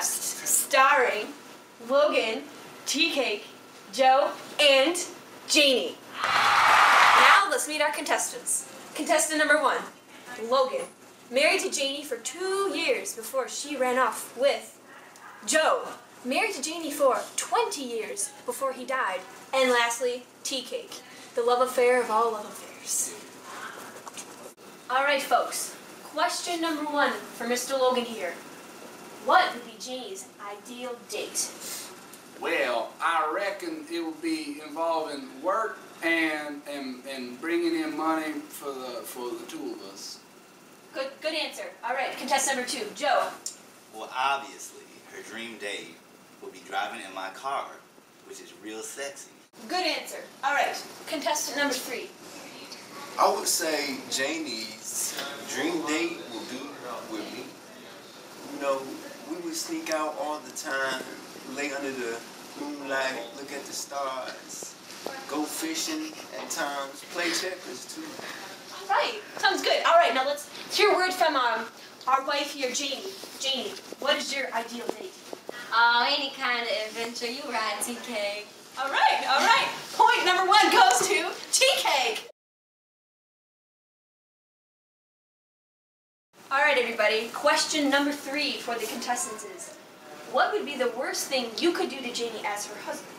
cast starring Logan, Tea-Cake, Joe, and Janie. Now let's meet our contestants. Contestant number 1, Logan. Married to Janie for 2 years before she ran off with Joe. Married to Janie for 20 years before he died. And lastly, Tea-Cake, the love affair of all love affairs. Alright folks, question number 1 for Mr. Logan here. What would be Janie's ideal date? Well, I reckon it would be involving work and bringing in money for the two of us. Good answer. Alright, contestant number 2, Joe. Well, obviously, her dream date would be driving in my car, which is real sexy. Good answer. Alright, contestant number 3. I would say Janie's dream date would be with me. You know, we would sneak out all the time, lay under the moonlight, look at the stars, go fishing at times, play checkers too. Alright, sounds good. Alright, now let's hear a word from our wife here, Janie. Janie, what is your ideal date? Any kind of adventure. You ride, Tea-Cake. Alright. Point number 1 goes to Tea-Cake. Alright, everybody. Question number 3 for the contestants is, what would be the worst thing you could do to Janie as her husband?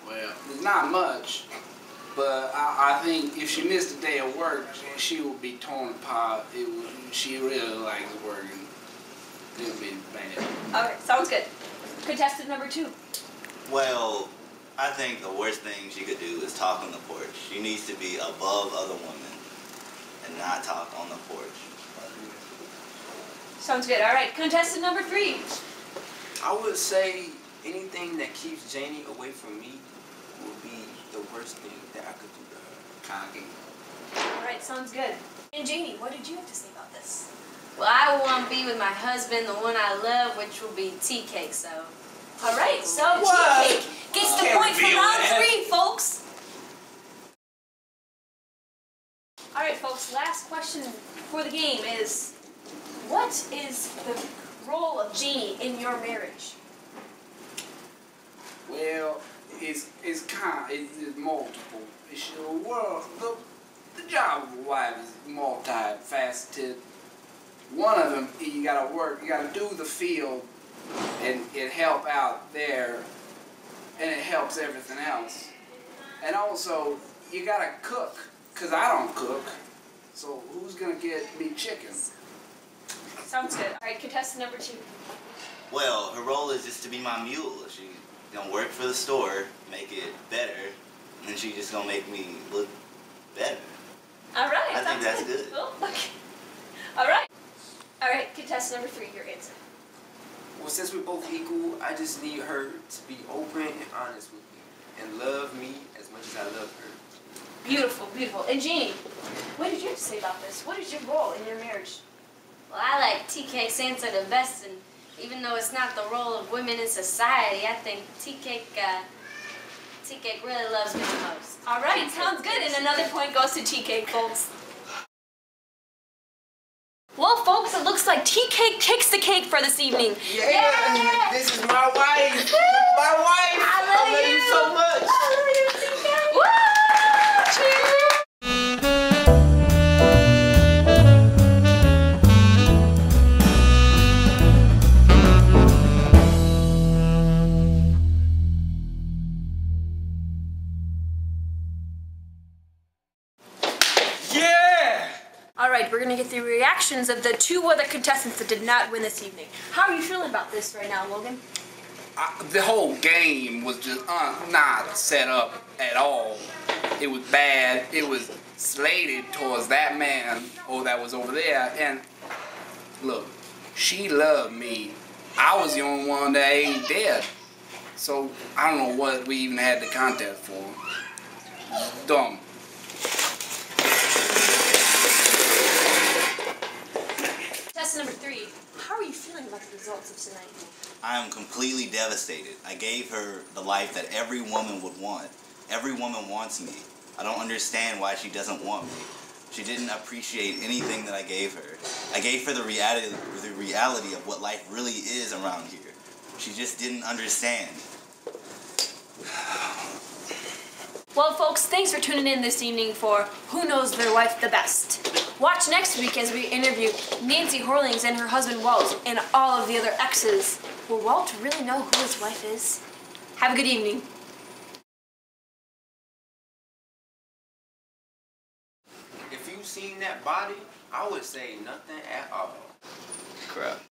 Well, there's not much, but I think if she missed a day of work, she would be torn apart. She really likes working. It would be bad. Alright, sounds good. Contestant number 2. Well, I think the worst thing she could do is talk on the porch. She needs to be above other women and not talk on the porch. Sounds good. Alright, contestant number 3. I would say anything that keeps Janie away from me would be the worst thing that I could do to her. Cocky. Alright, sounds good. And Janie, what did you have to say about this? Well, I want to be with my husband, the one I love, which will be Tea-Cake, so. Alright, so Tea-Cake gets the point for round 3, folks. Alright, folks, last question for the game is, what is the role of Janie in your marriage? Well, it's multiple. The job of a wife is multifaceted. One of them, you gotta work, you gotta do the field, and it help out there, and it helps everything else. And also, you gotta cook, cause I don't cook. So who's gonna get me chicken? Sounds good. Alright, contestant number 2. Well, her role is just to be my mule. She's gonna work for the store, make it better, and then she's just gonna make me look better. Alright, I think that's good. Well, okay. Alright. Alright, contestant number 3, your answer. Well, since we're both equal, I just need her to be open and honest with me and love me as much as I love her. Beautiful, beautiful. And Janie, what did you have to say about this? What is your role in your marriage? Well, I like Tea-Cake's answer the best, and even though it's not the role of women in society, I think Tea-Cake really loves me the most. Alright, sounds good. And another point goes to Tea-Cake, folks. Well, folks, it looks like Tea-Cake takes the cake for this evening. Yeah! This is my wife! My wife! I love you so much! I love you, Tea-Cake! Woo! Cheers! Alright, we're going to get the reactions of the 2 other contestants that did not win this evening. How are you feeling about this right now, Logan? The whole game was just not set up at all. It was bad. It was slated towards that man that was over there. And look, she loved me. I was the only one that ain't dead. So I don't know what we even had the contest for. Dumb. Test number 3. How are you feeling about the results of tonight? I am completely devastated. I gave her the life that every woman would want. Every woman wants me. I don't understand why she doesn't want me. She didn't appreciate anything that I gave her. I gave her the reality of what life really is around here. She just didn't understand. Well, folks, thanks for tuning in this evening for Who Knows Their Wife the Best. Watch next week as we interview Nancy Horlings and her husband Walt and all of the other exes. Will Walt really know who his wife is? Have a good evening. If you've seen that body, I would say nothing at all.